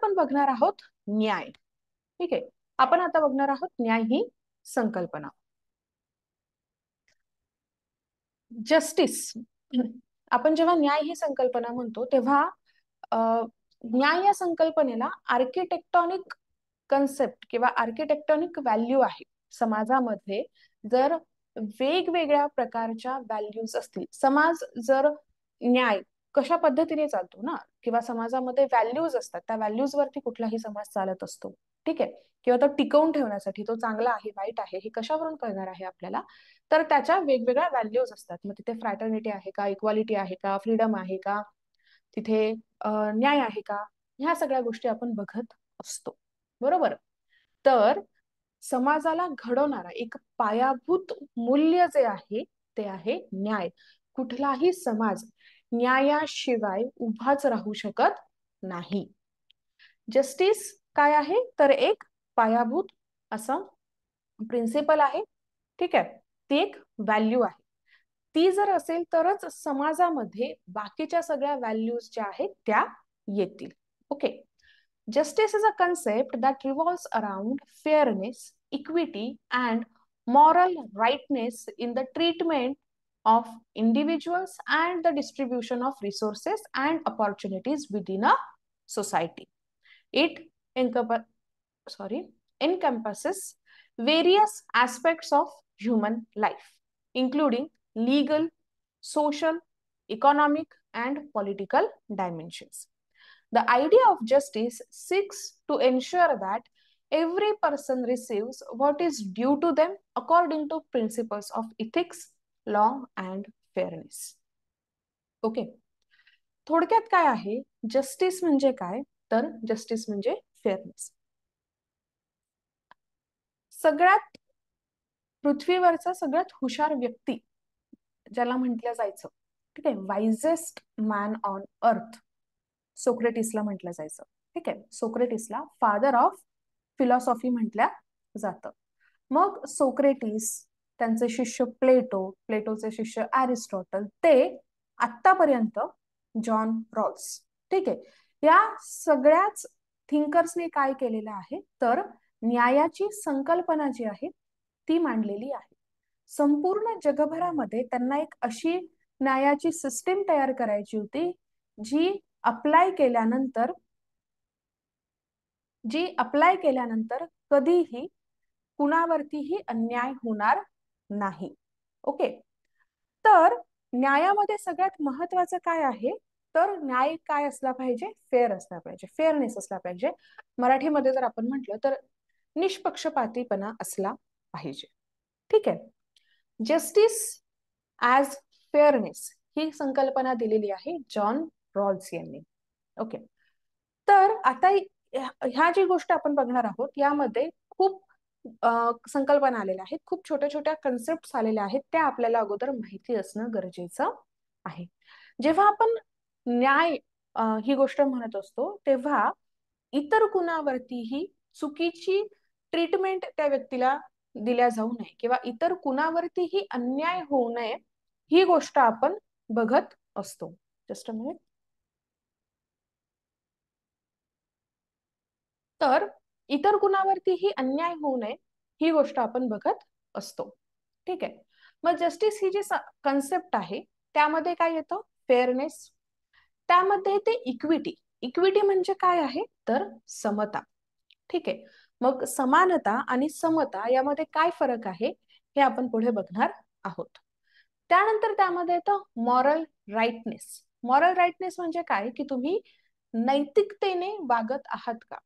आपण बघणार आहोत न्याय. ठीक आहे, आपण आता बघणार आहोत न्याय ही संकल्पना. जस्टिस, आपण जेव्हा न्याय ही संकल्पना म्हणतो तेव्हा न्याय या संकल्पनेला आर्किटेक्टॉनिक कन्सेप्ट किंवा आर्किटेक्टॉनिक व्हॅल्यू आहे. समाजामध्ये जर वेगवेगळ्या प्रकारच्या व्हॅल्यूज असतील, समाज जर न्याय कशा पद्धतीने चालतो ना, किंवा समाजामध्ये व्हॅल्यूज असतात, त्या व्हॅल्यूज वरती कुठलाही समाज चालत असतो. ठीक आहे, किंवा तो टिकवून ठेवण्यासाठी तो चांगला आहे वाईट आहे हे कशावरून कळणार आहे आपल्याला, तर त्याच्या वेगवेगळ्या व्हॅल्यूज असतात. मग तिथे फ्रॅटर्निटी आहे का, इक्वालिटी आहे का, फ्रीडम आहे का, तिथे न्याय आहे का, ह्या सगळ्या गोष्टी आपण बघत असतो. बरोबर. तर समाजाला घडवणारा एक पायाभूत मूल्य जे आहे ते आहे न्याय. कुठलाही समाज न्यायाशिवाय उभाच राहू शकत नाही. जस्टिस काय आहे तर एक पायाभूत असं प्रिन्सिपल आहे. ठीक आहे, ती एक व्हॅल्यू आहे. ती जर असेल तरच समाजामध्ये बाकीच्या सगळ्या व्हॅल्यूज ज्या आहेत त्या येतील. Okay. Justice is a concept that revolves around fairness, equity, and moral rightness in the treatment of individuals and the distribution of resources and opportunities within a society. It encompasses various aspects of human life, including legal, social, economic, and political dimensions. The idea of justice seeks to ensure that every person receives what is due to them according to principles of ethics, law, and fairness. Okay. थोडक्यात काय आहे justice म्हणजे काय, तर justice म्हणजे fairness. सगळ्यात पृथ्वीवरचा सगळ्यात हुशार व्यक्ती ज्याला म्हटलं जायचं, ठीक आहे, वायझेस्ट मॅन ऑन अर्थ, सोक्रेटिसला म्हटलं जायचं. ठीक आहे, सोक्रेटिसला फादर ऑफ फिलॉसॉफी म्हटलं जातं. मग सोक्रेटिस, त्यांचे शिष्य प्लेटो, प्लेटोचे शिष्य अरिस्टॉटल, ते आतापर्यंत जॉन रॉल्स. ठीक आहे, या सगळ्याच थिंकर्सने काय केलेलं आहे तर न्यायाची संकल्पना जी आहे ती मांडलेली आहे. संपूर्ण जगभरामध्ये त्यांना एक अशी न्यायाची सिस्टीम तयार करायची होती जी अप्लाय केल्यानंतर कधीही कुणावरतीही अन्याय होणार नाही. ओके. तर न्यायामध्ये सगळ्यात महत्वाचं काय आहे तर न्याय काय असला पाहिजे, फेअर असला पाहिजे, फेअरनेस असला पाहिजे. मराठीमध्ये जर आपण म्हटलं तर निष्पक्षपातीपणा असला पाहिजे. ठीक आहे. जस्टिस ऍज फेअरनेस ही संकल्पना दिलेली आहे जॉन रॉल्स यांनी. ओके. तर आता ह्या जी गोष्ट आपण बघणार आहोत यामध्ये खूप संकल्पना आलेल्या आहेत, खूप छोट्या छोट्या कन्सेप्ट आलेल्या आहेत, त्या आपल्याला अगोदर माहिती असणं गरजेचं आहे. जेव्हा आपण न्याय ही गोष्ट म्हणत असतो तेव्हा इतर कुणावरतीही चुकीची ट्रीटमेंट त्या व्यक्तीला दिल्या जाऊ नये किंवा इतर कुणावरतीही अन्याय होऊ नये ही गोष्ट आपण बघत असतो. Just a minute. तर इतर कुणावरतीही अन्याय होऊ नये ही गोष्ट आपण बघत असतो. ठीक आहे. मग जस्टिस ही जी कन्सेप्ट आहे त्यामध्ये काय येतं, फेअरनेस, त्यामध्ये येते इक्विटी. इक्विटी म्हणजे काय आहे तर समता. ठीक आहे. मग समानता आणि समता यामध्ये काय फरक आहे हे आपण पुढे बघणार आहोत. त्यानंतर त्यामध्ये येतं मॉरल राईटनेस. मॉरल राईटनेस म्हणजे काय की तुम्ही नैतिकतेने वागत आहात का,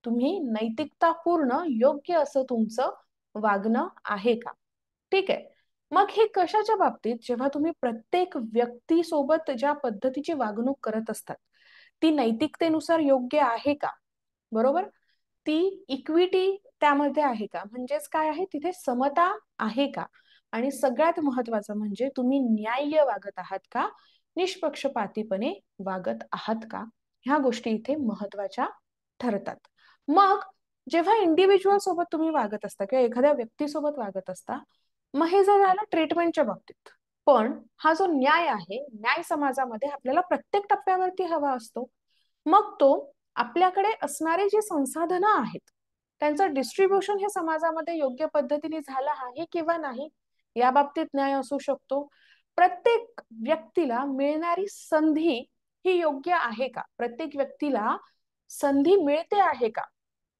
तुम्ही नैतिकतापूर्ण योग्य असं तुमचं वागणं आहे का. ठीक आहे. मग हे कशाच्या बाबतीत, जेव्हा तुम्ही प्रत्येक व्यक्तीसोबत ज्या पद्धतीची वागणूक करत असतात ती नैतिकतेनुसार योग्य आहे का, बरोबर, ती इक्विटी त्यामध्ये आहे का, म्हणजेच काय आहे तिथे समता आहे का, आणि सगळ्यात महत्वाचं म्हणजे तुम्ही न्याय्य वागत आहात का, निष्पक्षपातीपणे वागत आहात का, ह्या गोष्टी इथे महत्वाच्या ठरतात. मग जेव्हा इंडिव्हिज्युअल सोबत तुम्ही वागत असता किंवा एखाद्या व्यक्तीसोबत वागत असता, मग हे जर झालं ट्रीटमेंटच्या बाबतीत, पण हा जो न्याय आहे, न्याय समाजामध्ये आपल्याला प्रत्येक टप्प्यावरती हवा असतो. मग तो आपल्याकडे असणारी जी संसाधनं आहेत त्यांचं डिस्ट्रीब्युशन हे समाजामध्ये योग्य पद्धतीने झालं आहे किंवा नाही, या बाबतीत न्याय असू शकतो. प्रत्येक व्यक्तीला मिळणारी संधी ही योग्य आहे का, प्रत्येक व्यक्तीला संधी मिळते आहे का,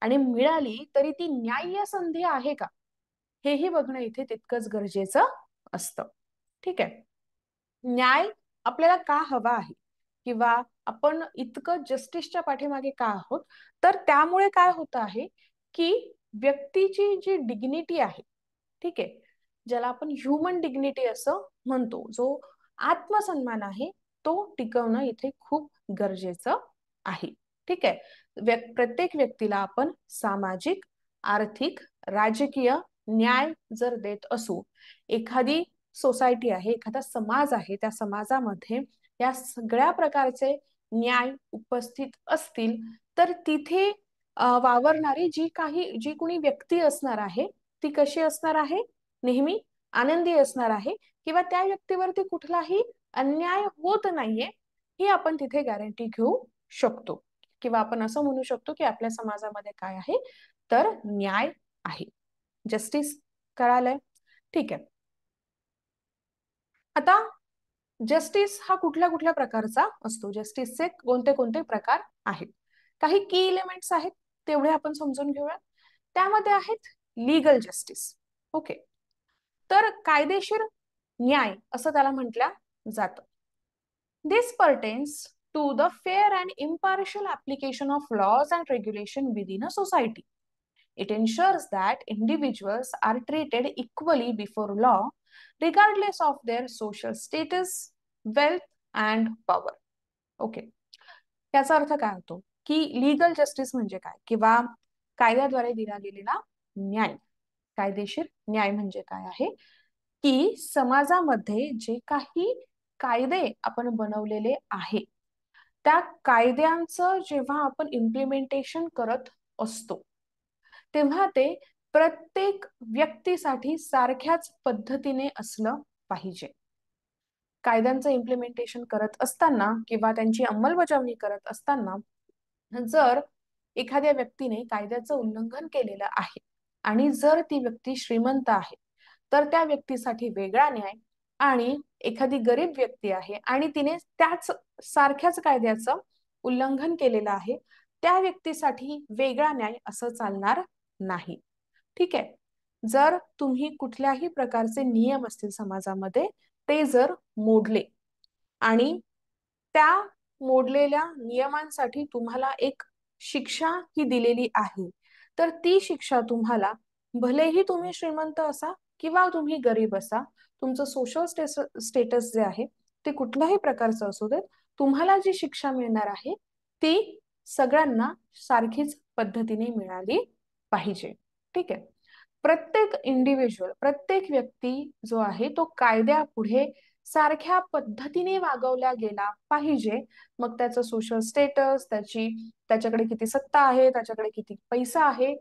आणि मिळाली तरी ती न्याय्य संधी आहे का, हेही बघणं इथे तितकंच गरजेचं असतं. ठीक आहे. न्याय आपल्याला का हवा आहे, किंवा आपण इतकं जस्टिसच्या पाठीमागे का आहोत, तर त्यामुळे काय होत आहे की व्यक्तीची जी डिग्निटी आहे, ठीक आहे, ज्याला आपण ह्युमन डिग्निटी असं म्हणतो, जो आत्मसन्मान आहे, तो टिकवणं इथे खूप गरजेचं आहे. ठीक आहे. प्रत्येक व्यक्तीला आपण सामाजिक, आर्थिक, राजकीय न्याय जर देत असू, एखादी सोसायटी आहे, एखादा समाज आहे, त्या समाजामध्ये या सगळ्या प्रकारचे न्याय उपस्थित असतील, तर तिथे वावरणारी जी कोणी व्यक्ती असणार आहे, ती कशी असणार आहे, नेहमी आनंदी असणार आहे, किंवा त्या व्यक्तीवरती कुठलाही अन्याय होत नाहीये, ही आपण तिथे गॅरंटी घेऊ शकतो. किंवा आपण असं म्हणू शकतो की आपल्या समाजामध्ये काय आहे, तर न्याय आहे, जस्टिस. कळालंय? ठीक आहे. आता जस्टिस हा कुठल्या कुठल्या प्रकारचा असतो, जस्टिसचे कोणते कोणते प्रकार आहेत, काही की एलिमेंट्स आहेत, तेवढे आपण समजून घेऊया. त्यामध्ये आहेत लीगल जस्टिस. ओके. तर कायदेशीर न्याय असं त्याला म्हटलं जातं. This pertains to the fair and impartial application of laws and regulation within a society. It ensures that individuals are treated equally before law, regardless of their social status, wealth, and power. Okay. याचा अर्थ काय होतो की legal justice म्हणजे काय, किंवा कायद्याद्वारे दिला गेलेला न्याय, कायदेशीर न्याय म्हणजे काय आहे, की समाजामध्ये जे काही कायदे आपण बनवलेले आहे, त्या कायद्यांचं जेव्हा आपण इम्प्लिमेंटेशन करत असतो, तेव्हा ते प्रत्येक व्यक्तीसाठी सारख्याच पद्धतीने असलं पाहिजे. कायद्यांचं इम्प्लिमेंटेशन करत असताना किंवा त्यांची अंमलबजावणी करत असताना, जर एखाद्या व्यक्तीने कायद्याचं उल्लंघन केलेलं आहे आणि जर ती व्यक्ती श्रीमंत आहे, तर त्या व्यक्तीसाठी वेगळा न्याय, आणि एखादी गरीब व्यक्ती आहे आणि तिने त्याच सारख्याच कायद्याचं उल्लंघन केलेलं आहे, त्या व्यक्तीसाठी वेगळा न्याय असं चालणार नाही. ठीक आहे. जर तुम्ही कुठल्याही प्रकारचे नियम असतील समाजामध्ये, ते जर मोडले आणि त्या मोडलेल्या नियमांसाठी तुम्हाला एक शिक्षा ही दिलेली आहे, तर ती शिक्षा तुम्हाला, भलेही तुम्ही श्रीमंत असा किंवा तुम्ही गरीब असा, तुमचं सोशल स्टेटस जे आहे ते कुठल्याही प्रकारचं असू देत, तुम्हाला जी शिक्षा मिळणार आहे ती सगळ्यांना सारखीच पद्धतीने मिळाली पाहिजे. ठीक आहे. प्रत्येक इंडिव्हिज्युअल, प्रत्येक व्यक्ती जो आहे तो कायद्यापुढे सारख्या पद्धतीने वागवला गेला पाहिजे. मग त्याचं सोशल स्टेटस, त्याच्याकडे किती सत्ता आहे, त्याच्याकडे किती पैसा आहे,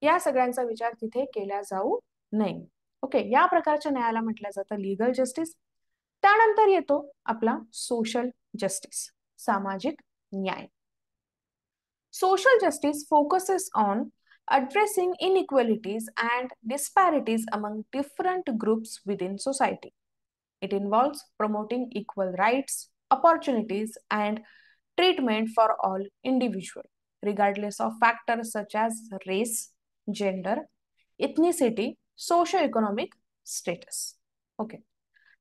या सगळ्यांचा विचार तिथे केला जाऊ नये. ओके. या प्रकारच्या न्यायाला म्हटलं जातं लीगल जस्टिस. त्यानंतर येतो आपला सोशल जस्टिस, सामाजिक न्याय. Social justice focuses on addressing inequalities and disparities among different groups within society. It involves promoting equal rights, opportunities, and treatment for all individuals, regardless of factors such as race, gender, ethnicity, socioeconomic status. Okay.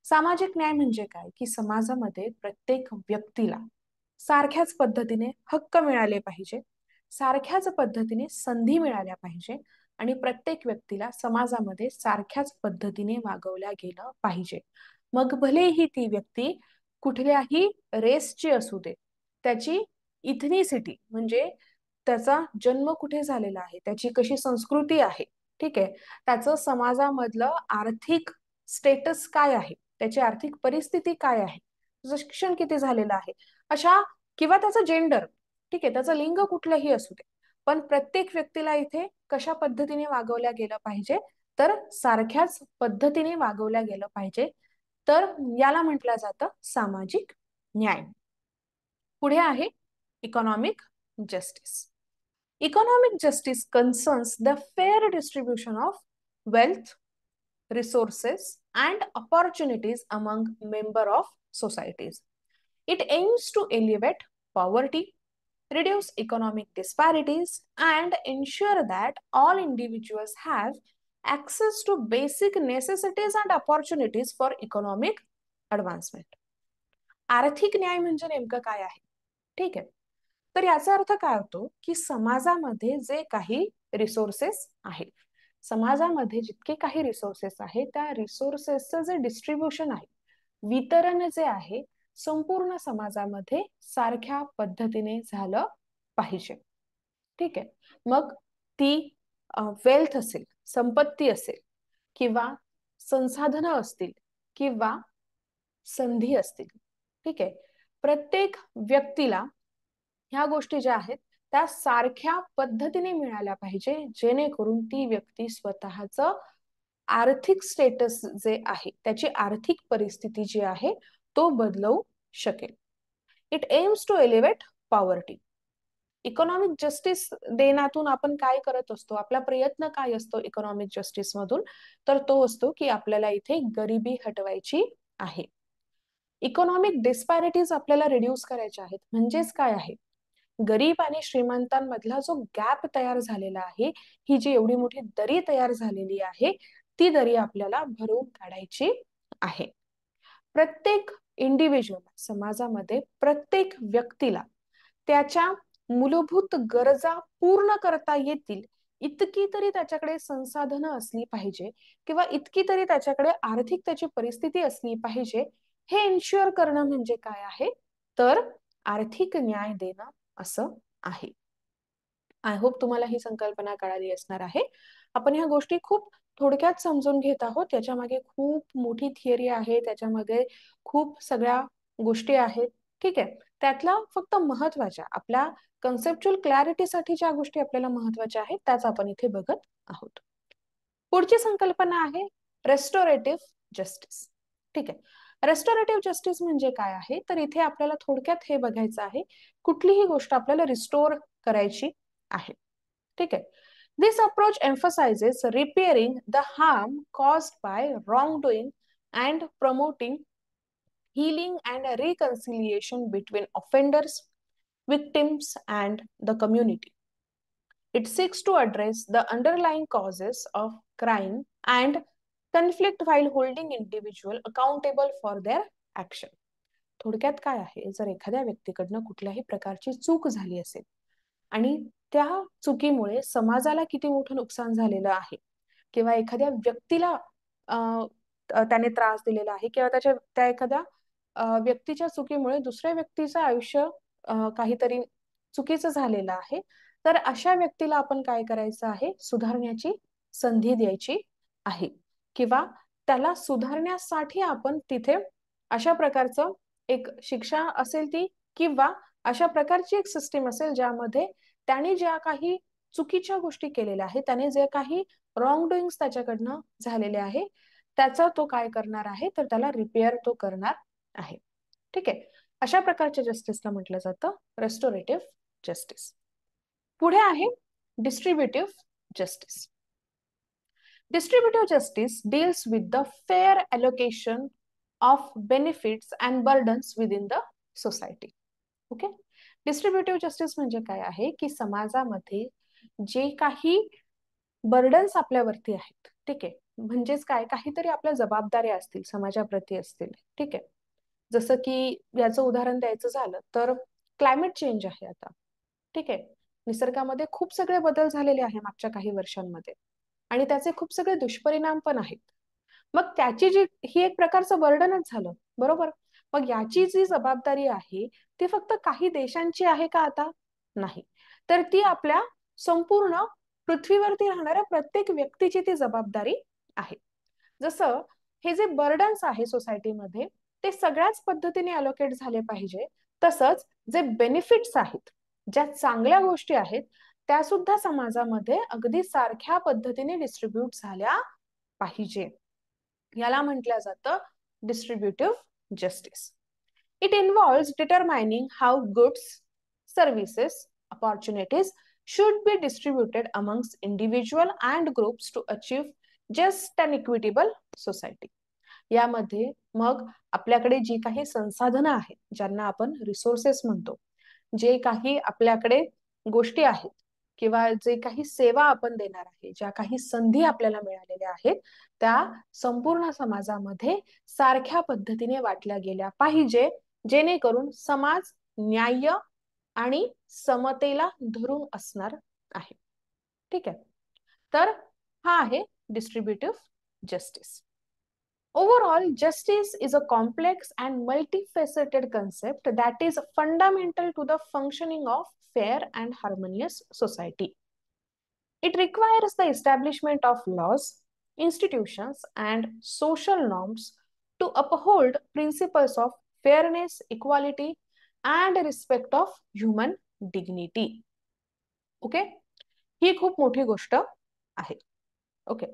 सामाजिक न्याय म्हणजे काय, की समाजामध्ये प्रत्येक व्यक्तीला सारख्याच पद्धतीने हक्क मिळाले पाहिजे, सारख्याच पद्धतीने संधी मिळाल्या पाहिजे, आणि प्रत्येक व्यक्तीला समाजामध्ये सारख्याच पद्धतीने वागवल्या गेलं पाहिजे. मग भलेही ती व्यक्ती कुठल्याही रेसची असू दे, त्याची इथनिसिटी म्हणजे त्याचा जन्म कुठे झालेला आहे, त्याची कशी संस्कृती आहे, ठीक आहे, त्याचं समाजामधलं आर्थिक स्टेटस काय आहे, त्याची आर्थिक परिस्थिती काय आहे, त्याचं शिक्षण किती झालेलं आहे, अशा, किंवा त्याचं जेंडर, ठीक आहे, त्याचं लिंग कुठलंही असू दे, पण प्रत्येक व्यक्तीला इथे कशा पद्धतीने वागवल्या गेलं पाहिजे, तर सारख्याच पद्धतीने वागवल्या गेलं पाहिजे. तर याला म्हटलं जातं सामाजिक न्याय. पुढे आहे economic justice. Economic justice concerns the fair distribution of wealth, resources, and opportunities among members of societies. It aims to alleviate poverty, reduce economic disparities, and ensure that all individuals have access to basic necessities and opportunities for economic advancement. आर्थिक न्याय म्हणजे नेमकं काय आहे? ठीक आहे. तर याचा अर्थ काय होतो की समाजामध्ये जे काही रिसोर्सेस आहेत, समाजामध्ये जितके काही रिसोर्सेस आहेत त्या रिसोर्सेसचं जे डिस्ट्रीब्युशन आहे, वितरण जे आहे, संपूर्ण समाजामध्ये सारख्या पद्धतीने झालं पाहिजे. ठीक आहे. मग ती वेल्थ असेल, संपत्ती असेल, किंवा संसाधनं असतील, किंवा संधी असतील. ठीक आहे. प्रत्येक व्यक्तीला ह्या गोष्टी ज्या आहेत त्या सारख्या पद्धतीने मिळाल्या पाहिजे, जेणेकरून ती व्यक्ती स्वतःच आर्थिक स्टेटस जे आहे, त्याची आर्थिक परिस्थिती जी आहे तो बदलवू शकेल. It aims to elevate poverty. Economic justice देण्यातून आपण काय करत असतो, आपला प्रयत्न काय असतो इकॉनॉमिक जस्टिस मधून, तर तो असतो की आपल्याला इथे गरिबी हटवायची आहे. इकॉनॉमिक डिस्पॅरिटीज आपल्याला रिड्यूस करायच्या आहेत. म्हणजेच काय आहे, गरीब आणि श्रीमंतांमधला जो गॅप तयार झालेला आहे, ही जी एवढी मोठी दरी तयार झालेली आहे, ती दरी आपल्याला भरून काढायची आहे. प्रत्येक इंडिव्हिज्युअल, समाजामध्ये प्रत्येक व्यक्तीला त्याच्या मूलभूत गरजा पूर्ण करता येतील इतकी तरी त्याच्याकडे संसाधनं असली पाहिजे, किंवा इतकी तरी त्याच्याकडे आर्थिक त्याची परिस्थिती असली पाहिजे. हे इन्शुअर करणं म्हणजे काय आहे, तर आर्थिक न्याय देणं असं आहे. आय होप तुम्हाला ही संकल्पना कळाली असणार आहे. आपण ह्या गोष्टी खूप थोडक्यात समजून घेत आहोत. त्याच्यामागे खूप मोठी थिअरी आहे, त्याच्यामध्ये खूप सगळ्या गोष्टी आहेत. ठीक आहे. त्यातला फक्त महत्वाच्या आपल्या कन्सेप्च्युअल क्लॅरिटीसाठी ज्या गोष्टी आपल्याला महत्वाच्या आहेत त्याच आपण इथे बघत आहोत. पुढची संकल्पना आहे रेस्टोरेटिव्ह जस्टिस. ठीक आहे. रेस्टोरेटिव्ह जस्टिस म्हणजे काय आहे, तर इथे आपल्याला थोडक्यात हे बघायचं आहे, कुठलीही गोष्ट आपल्याला रिस्टोर करायची आहे. ठीक आहे. दिस approach emphasizes repairing the harm caused by wrongdoing and promoting healing and reconciliation between offenders, victims, and the community. It seeks to address the underlying causes of crime and conflict while holding individual accountable for their action. थोडक्यात काय आहे, जर एखाद्या व्यक्तीकडनं कुठल्याही प्रकारची चूक झाली असेल आणि त्या चुकीमुळे समाजाला किती मोठं नुकसान झालेलं आहे, किंवा एखाद्या व्यक्तीला त्याने त्रास दिलेला आहे, किंवा त्या एखाद्या व्यक्तीच्या चुकीमुळे दुसऱ्या व्यक्तीचं आयुष्य काहीतरी चुकीचं झालेलं आहे, तर अशा व्यक्तीला आपण काय करायचं आहे, सुधारण्याची संधी द्यायची आहे, किंवा त्याला सुधारण्यासाठी आपण तिथे अशा प्रकारचं एक शिक्षा असेल ती, किंवा अशा प्रकारची एक सिस्टीम असेल ज्यामध्ये त्याने ज्या काही चुकीच्या गोष्टी केलेल्या आहेत, त्याने जे काही रॉंग डुईंग्स त्याच्याकडनं झालेले आहे, त्याचा तो काय करणार आहे, तर त्याला रिपेअर तो करणार आहे. ठीक आहे. अशा प्रकारच्या जस्टिसला म्हटलं जातं रेस्टोरेटिव्ह जस्टिस. पुढे आहे distributive justice. Distributive justice deals with the fair allocation of benefits and burdens within the society. Okay. Distributive justice म्हणजे काय आहे, की समाजामध्ये जे काही बर्डन्स आपल्यावरती आहेत, ठीक आहे, म्हणजेच काय, काहीतरी आपल्या जबाबदाऱ्या असतील, समाजाप्रती असतील. ठीक आहे. जसं की याचं उदाहरण द्यायचं झालं तर क्लायमेट चेंज आहे आता. ठीक आहे. निसर्गामध्ये खूप सगळे बदल झालेले आहे मागच्या काही वर्षांमध्ये, आणि त्याचे खूप सगळे दुष्परिणाम पण आहेत. मग त्याची जी ही एक प्रकारचं बर्डनच झालं, बरोबर. मग याची जी जबाबदारी आहे ती फक्त काही देशांची आहे का आता? नाही. तर ती आपल्या संपूर्ण पृथ्वीवरती राहणाऱ्या प्रत्येक व्यक्तीची ती जबाबदारी आहे. जसं हे जे बर्डन्स आहे सोसायटीमध्ये ते सगळ्याच पद्धतीने अलोकेट झाले पाहिजे, तसंच जे बेनिफिट्स आहेत, ज्या चांगल्या गोष्टी आहेत, त्या सुद्धा समाजामध्ये अगदी सारख्या पद्धतीने डिस्ट्रीब्यूट झाल्या पाहिजे. याला म्हटलं जातं distributive justice. It involves determining how goods, services, opportunities should be distributed amongst individual and groups to achieve just and equitable society. यामध्ये मग आपल्याकडे जी काही संसाधनं आहेत, ज्यांना आपण रिसोर्सेस म्हणतो, जे काही आपल्याकडे गोष्टी आहेत किंवा जे काही सेवा आपण देणार आहे, ज्या काही संधी आपल्याला मिळालेल्या आहेत, त्या संपूर्ण समाजामध्ये सारख्या पद्धतीने वाटल्या गेल्या पाहिजे, जेणेकरून समाज न्याय्य आणि समतेला धरून असणार आहे. ठीक आहे. तर हा आहे distributive justice. Overall, justice is a complex and multifaceted concept that is fundamental to the functioning of fair and harmonious society. It requires the establishment of laws, institutions, and social norms to uphold principles of fairness, equality, and respect of human dignity. Okay, ही खूप मोठी गोष्ट आहे. Okay,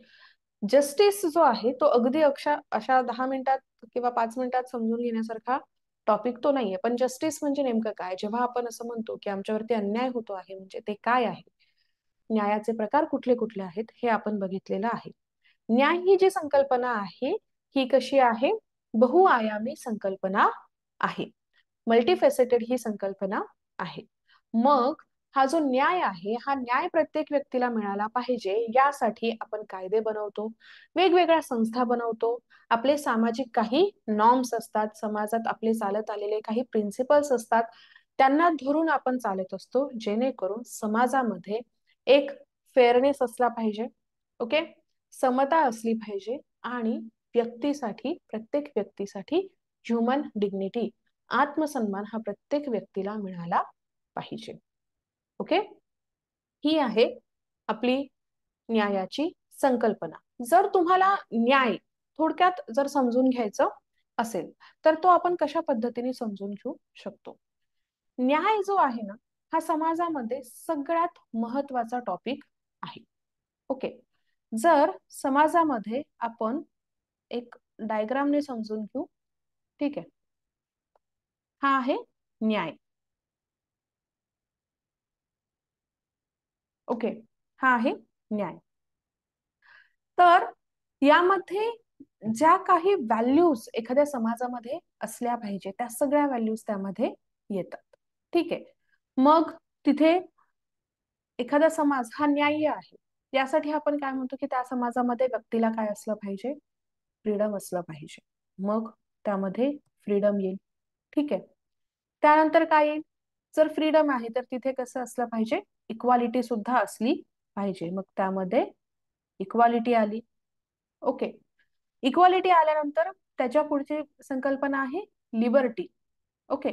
justice जो आहे तो अगदी अशा 10 मिनिटात किंवा 5 मिनिटात समजून घेण्यासारखा टॉपिक तो नाहीये. पण जस्टिस म्हणजे नेमकं काय? जेव्हा आपण असं म्हणतो की आमच्यावरती अन्याय होतो आहे, म्हणजे ते काय आहे, न्यायाचे प्रकार कुठले कुठले आहेत, हे आपण बघितलेलं आहे. न्याय ही जी संकल्पना आहे ही कशी आहे? बहुआयामी संकल्पना आहे, मल्टीफेसेटेड ही संकल्पना आहे. मग हा जो न्याय आहे, हा न्याय प्रत्येक व्यक्तीला मिळाला पाहिजे यासाठी आपण कायदे बनवतो, वेगवेगळ्या संस्था बनवतो, आपले सामाजिक काही नॉर्म्स असतात, समाजात आपले चालत आलेले काही प्रिन्सिपल्स असतात, त्यांना धरून आपण चालत असतो, जेणेकरून समाजामध्ये एक फेअरनेस असला पाहिजे. ओके, समता असली पाहिजे आणि व्यक्तीसाठी, प्रत्येक व्यक्तीसाठी ह्युमन डिग्निटी, आत्मसन्मान हा प्रत्येक व्यक्तीला मिळाला पाहिजे. ओके, ही आहे आपली न्यायाची संकल्पना. जर तुम्हाला न्याय थोडक्यात जर समजून घ्यायचं असेल तर तो आपण कशा पद्धतीने समजून घेऊ शकतो? न्याय जो आहे ना, हा समाजामध्ये सगळ्यात महत्वाचा टॉपिक आहे. ओके, जर समाजामध्ये आपण एक डायग्रामने समजून घेऊ. ठीक आहे, हा आहे न्याय. ओके, हा आहे न्याय. तर यामध्ये ज्या काही व्हॅल्यूज एखाद्या समाजामध्ये असल्या पाहिजे त्या सगळ्या व्हॅल्यूज त्यामध्ये येतात. ठीक आहे, मग तिथे एखादा समाज हा न्याय्य आहे यासाठी आपण काय म्हणतो की त्या समाजामध्ये व्यक्तीला काय असलं पाहिजे? फ्रीडम असलं पाहिजे. मग त्यामध्ये फ्रीडम येईल. ठीक आहे, त्यानंतर काय येईल? जर फ्रीडम आहे तर तिथे कसं असलं पाहिजे? इक्वालिटी सुद्धा असली पाहिजे. मग त्यामध्ये इक्वालिटी आली. ओके, इक्वालिटी आल्यानंतर त्याच्या पुढची संकल्पना आहे लिबर्टी. ओके,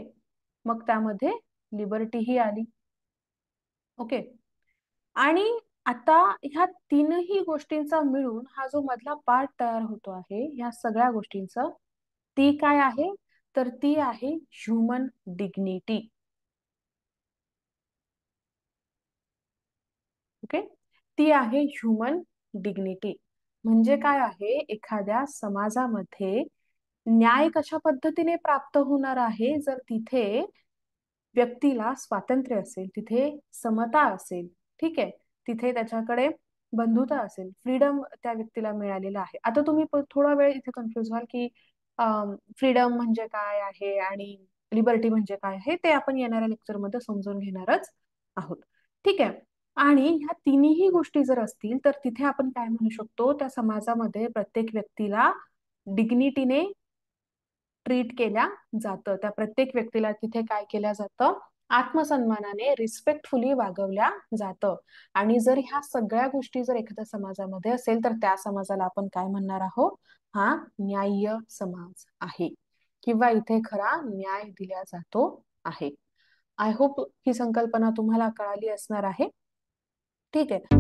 मग त्यामध्ये लिबर्टी ही आली. ओके, आणि आता ह्या तीनही गोष्टींचा मिळून हा जो मधला पार्ट तयार होतो आहे ह्या सगळ्या गोष्टींचा, ती काय आहे? तर ती आहे ह्युमन डिग्निटी. ओके, ती आहे ह्युमन डिग्निटी. म्हणजे काय आहे? एखाद्या समाजामध्ये न्याय कशा पद्धतीने प्राप्त होणार आहे? जर तिथे व्यक्तीला स्वातंत्र्य असेल, तिथे समता असेल, ठीक आहे, तिथे त्याच्याकडे बंधुता असेल, फ्रीडम त्या व्यक्तीला मिळालेला आहे. आता तुम्ही थोडा वेळ इथे कन्फ्युज व्हाल की फ्रीडम म्हणजे काय आहे आणि लिबर्टी म्हणजे काय आहे, ते आपण येणाऱ्या लेक्चरमध्ये समजून घेणारच आहोत. ठीक आहे, आणि ह्या तिन्ही गोष्टी जर असतील तर तिथे आपण काय म्हणू शकतो? त्या समाजामध्ये प्रत्येक व्यक्तीला डिग्निटीने ट्रीट केल्या जातं. त्या प्रत्येक व्यक्तीला तिथे काय केलं जातं? आत्मसन्मानाने, रिस्पेक्टफुली वागवल्या जातं. आणि जर ह्या सगळ्या गोष्टी जर एखाद्या समाजामध्ये असेल तर त्या समाजाला आपण काय म्हणणार आहोत? हा न्याय्य समाज आहे किंवा इथे खरा न्याय दिला जातो आहे. आय होप ही संकल्पना तुम्हाला कळाली असणार आहे. ठीक आहे.